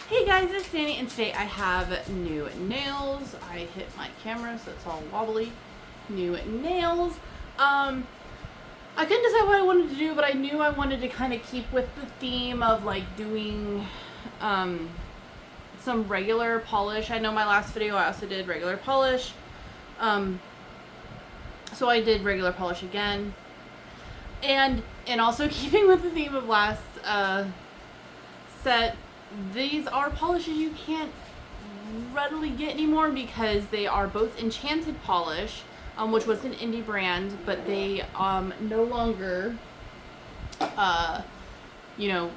Hey guys, it's Danny, and today I have new nails. I hit my camera so it's all wobbly. New nails. I couldn't decide what I wanted to do, but I knew I wanted to kind of keep with the theme of like doing some regular polish. I know my last video I also did regular polish. So I did regular polish again. And also keeping with the theme of last set, these are polishes you can't readily get anymore because they are both Enchanted polish, which was an indie brand, but they no longer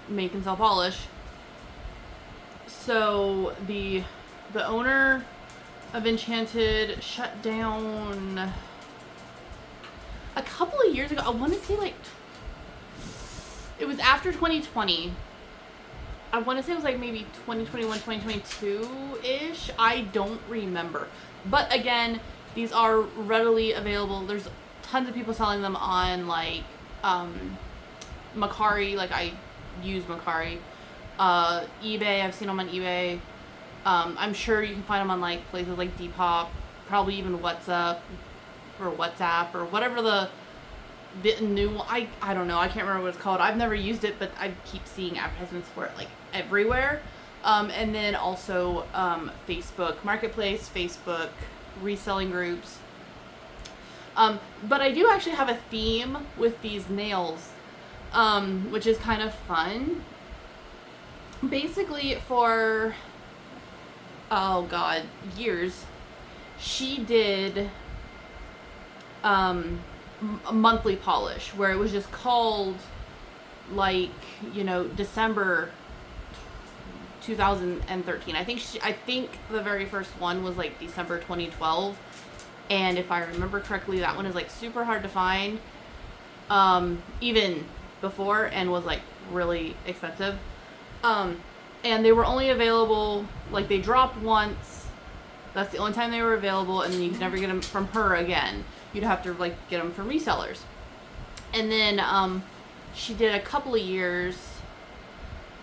make and sell polish. So the owner of Enchanted shut down a couple of years ago. I want to say like it was after 2020. I want to say it was like maybe 2021, 2022-ish. I don't remember. But again, these are readily available. There's tons of people selling them on like Mercari. Like I use Mercari. eBay, I've seen them on eBay. I'm sure you can find them on like places like Depop, probably even WhatsApp or whatever the new one. I don't know. I can't remember what it's called. I've never used it, but I keep seeing advertisements for it like everywhere. And then also Facebook Marketplace, Facebook reselling groups. But I do actually have a theme with these nails, which is kind of fun. Basically for, years, she did a monthly polish where it was just called like, December 2013. I think the very first one was like December 2012, and if I remember correctly, that one is like super hard to find even before, and was like really expensive. And they were only available, like they dropped once. That's the only time they were available, and then you could never get them from her again. You'd have to like get them from resellers. And then she did a couple of years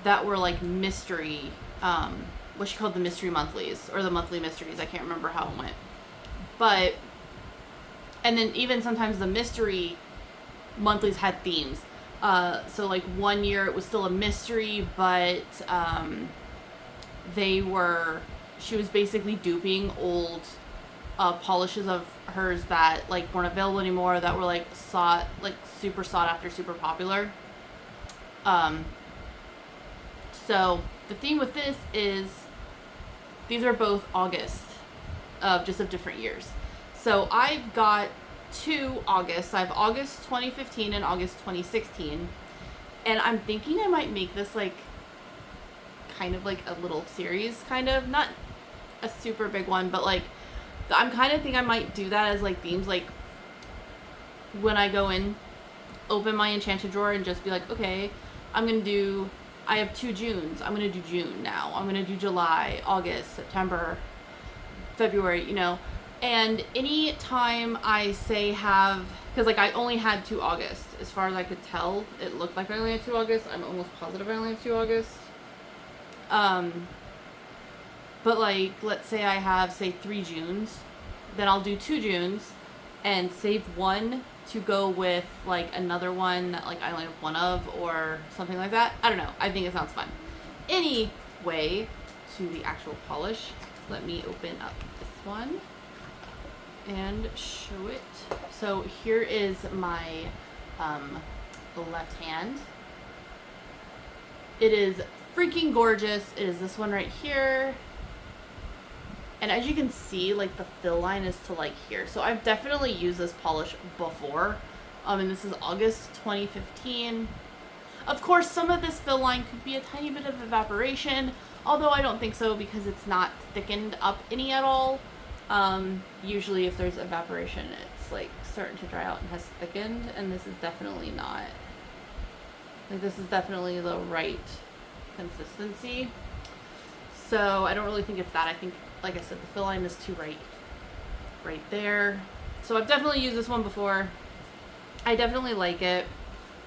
that were like mystery, what she called the mystery monthlies, or the monthly mysteries. I can't remember how it went. But, and then even sometimes the mystery monthlies had themes. So like one year it was still a mystery, but she was basically duping old polishes of hers that like weren't available anymore, that were like super sought after, super popular. So the theme with this is these are both August of different years. So I've got two Augusts. I have August 2015 and August 2016, and I'm thinking I might make this like kind of like a little series, kind of not a super big one, but like I'm kind of think I might do that as like themes, like when I go in, open my Enchanted drawer and just be like, okay, I have 2 Junes. I'm going to do June now. I'm going to do July, August, September, February, And any time I say because like I only had 2 August, as far as I could tell, it looked like I only had 2 August. I'm almost positive I only have 2 August. But like, let's say I have, say, 3 Junes, then I'll do 2 Junes and save one to go with like another one that like I only have one of, or something like that. I don't know. I think it sounds fun. Anyway, to the actual polish, let me open up this one and show it. So here is my left hand. It is freaking gorgeous. It is this one right here. And as you can see, like the fill line is to like here. So I've definitely used this polish before. And this is August 2015. Of course, some of this fill line could be a tiny bit of evaporation, although I don't think so because it's not thickened up any at all. Usually if there's evaporation, it's like starting to dry out and has thickened, and this is definitely not. Like this is definitely the right consistency. So I don't really think it's that. I think, like I said, the fill line is too right there. So I've definitely used this one before. I definitely like it.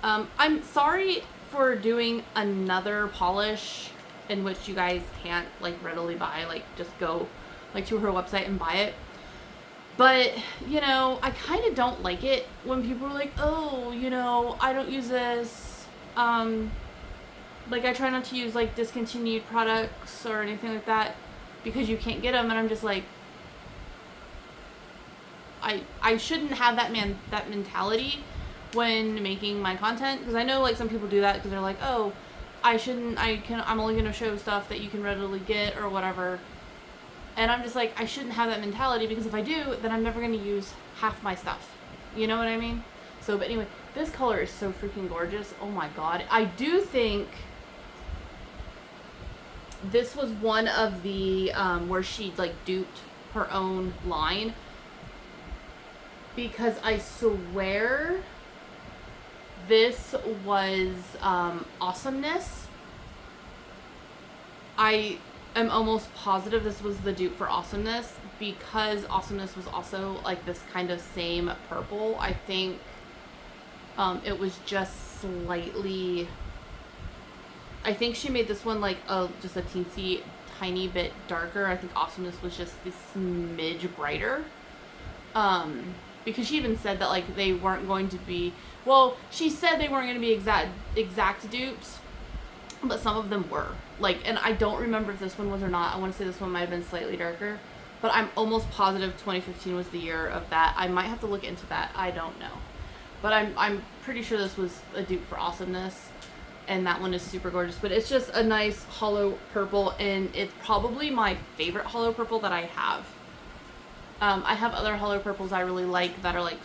I'm sorry for doing another polish in which you guys can't like readily buy. Like just go like to her website and buy it. But, you know, I kind of don't like it when people are like, oh, you know, I don't use this. Like, I try not to use, like, discontinued products or anything like that because you can't get them. And I'm just like, I shouldn't have that mentality when making my content. Because I know, like, some people do that because they're like, oh, I'm only going to show stuff that you can readily get or whatever. And I'm just like, I shouldn't have that mentality because if I do, then I'm never going to use half my stuff. You know what I mean? So, but anyway, this color is so freaking gorgeous. Oh my god. I do think this was one of the, where she like duped her own line. Because I swear this was, Awesomeness. I'm almost positive this was the dupe for Awesomeness because Awesomeness was also like this kind of same purple. I think it was just slightly, I think she made this one like just a teensy tiny bit darker. I think Awesomeness was just this smidge brighter. Because she even said that like they weren't going to be, well, she said they weren't going to be exact dupes, but some of them were. Like, and I don't remember if this one was or not. I want to say this one might have been slightly darker, but I'm almost positive 2015 was the year of that. I might have to look into that. I don't know. But I'm pretty sure this was a dupe for Awesomeness, and that one is super gorgeous. But it's just a nice hollow purple, and it's probably my favorite hollow purple that I have. I have other hollow purples I really like that are like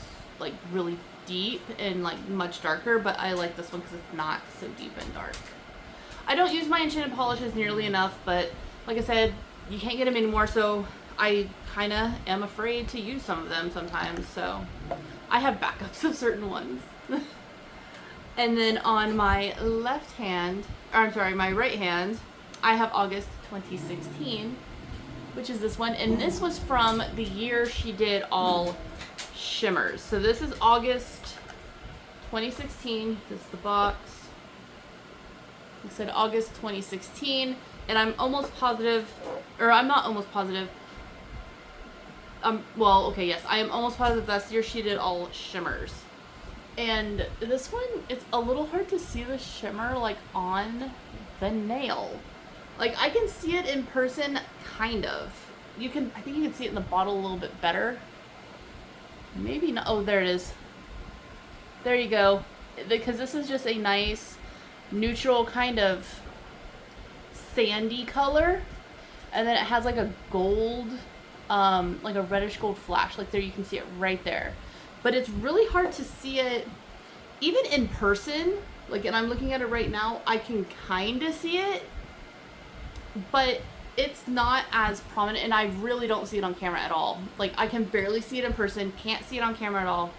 really deep and like much darker, but I like this one because it's not so deep and dark. I don't use my enchanted polishes nearly enough, but like I said, you can't get them anymore, so I kind of am afraid to use some of them sometimes, so I have backups of certain ones. And then on my left hand, or I'm sorry, my right hand, I have August 2016, which is this one, and this was from the year she did all shimmers. So this is August 2016, this is the box. It said August 2016, and I'm almost positive, or I'm not almost positive. Well, okay, yes, I am almost positive that's the year she did all shimmers. And this one, it's a little hard to see the shimmer like on the nail. Like I can see it in person, kind of. I think you can see it in the bottle a little bit better. Maybe not. Oh, there it is. There you go. Because this is just a nice neutral kind of sandy color, and then it has like a gold, like a reddish gold flash. Like there, you can see it right there. But it's really hard to see it even in person. Like, and I'm looking at it right now, I can kind of see it, but it's not as prominent, and I really don't see it on camera at all. Like, I can barely see it in person, can't see it on camera at all.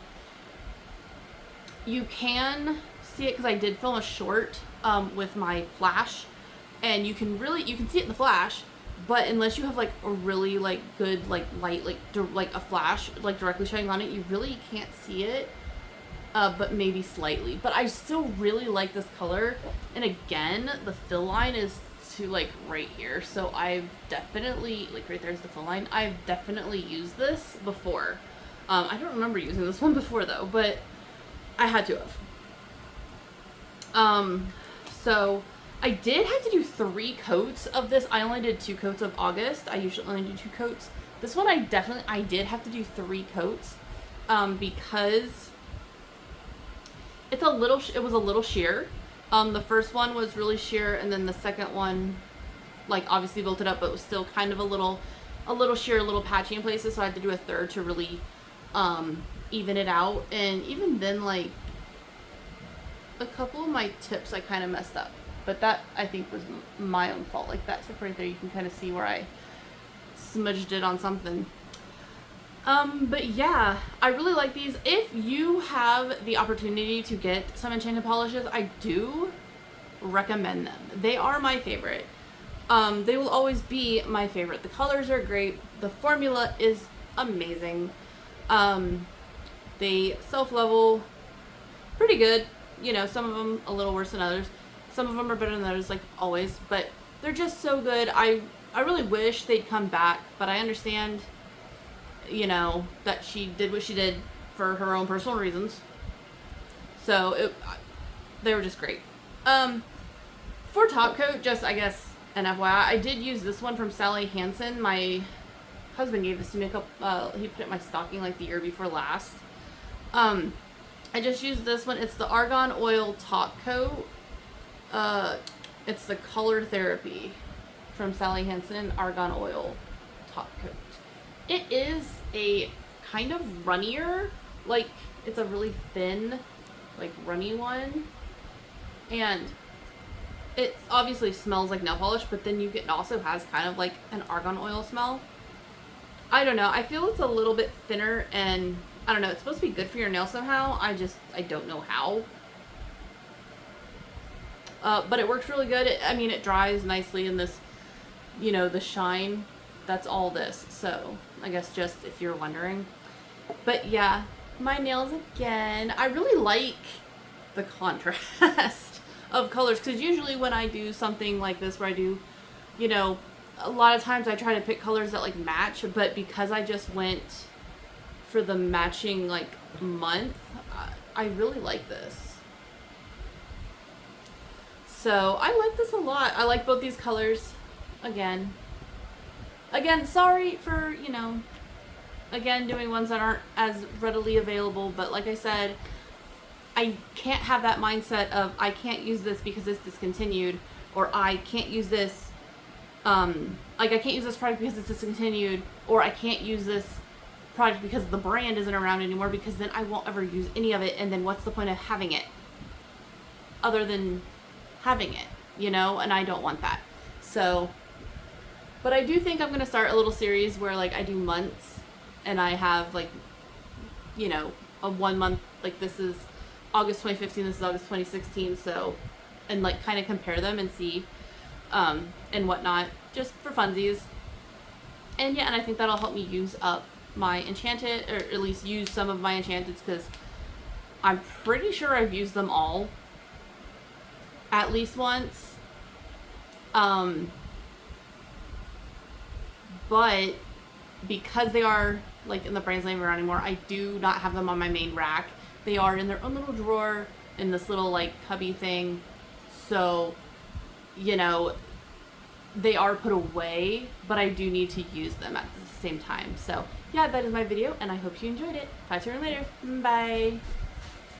You can see it because I did film a short with my flash, and you can see it in the flash, but unless you have like a really like good like light, like a flash like directly shining on it, you really can't see it. But maybe slightly. But I still really like this color, and again, the fill line is to like right here, so I've definitely, like right there's the fill line, I've definitely used this before. I don't remember using this one before though, but I had to have. So I did have to do 3 coats of this. I only did 2 coats of August. I usually only do 2 coats. This one I did have to do 3 coats, because it was a little sheer. The first one was really sheer, and then the second one, like, obviously built it up, but was still kind of a little sheer, a little patchy in places, so I had to do a third to really, even it out. And even then, like, a couple of my tips I kind of messed up, but that, I think, was my own fault. Like, that tip right there, you can kind of see where I smudged it on something. But yeah, I really like these. If you have the opportunity to get some enchanted polishes, I do recommend them. They are my favorite. They will always be my favorite. The colors are great. The formula is amazing. They self-level pretty good. You know, some of them a little worse than others. Some of them are better than others, like always. But they're just so good. I really wish they'd come back, but I understand, you know, that she did what she did for her own personal reasons. So they were just great. For top coat, just I guess an FYI, I did use this one from Sally Hansen. My husband gave this to me he put it in my stocking like the year before last. I just used this one. It's the Argan Oil Top Coat. It's the Color Therapy from Sally Hansen Argan Oil Top Coat. It is a kind of runnier, like it's a really thin, like runny one, and it obviously smells like nail polish, but then it also has kind of like an argan oil smell. I don't know. I feel it's a little bit thinner, and I don't know. It's supposed to be good for your nails somehow. I don't know how. But it works really good. I mean, it dries nicely in this, you know, the shine. That's all this. So I guess just if you're wondering. But yeah, my nails again. I really like the contrast of colors, because usually when I do something like this where I do, you know, a lot of times I try to pick colors that like match, but because I just went for the matching like month, I really like this. So I like this a lot. I like both these colors. Again, sorry for, you know, again, doing ones that aren't as readily available, but like I said, I can't have that mindset of I can't use this because it's discontinued, or I can't use this, like I can't use this product because it's discontinued, or I can't use this product because the brand isn't around anymore, because then I won't ever use any of it, and then what's the point of having it other than having it, you know? And I don't want that. So, but I do think I'm going to start a little series where like I do months, and I have like, you know, a 1 month, like this is August 2015, this is August 2016, so, and like kind of compare them and see, and whatnot, just for funsies. And yeah, and I think that'll help me use up my enchanted, or at least use some of my enchanteds, because I'm pretty sure I've used them all at least once. But because they are like in the brand's name around anymore, I do not have them on my main rack. They are in their own little drawer in this little like cubby thing. So, you know, they are put away, but I do need to use them at the same time. So yeah, that is my video, and I hope you enjoyed it. Talk to you later. Bye.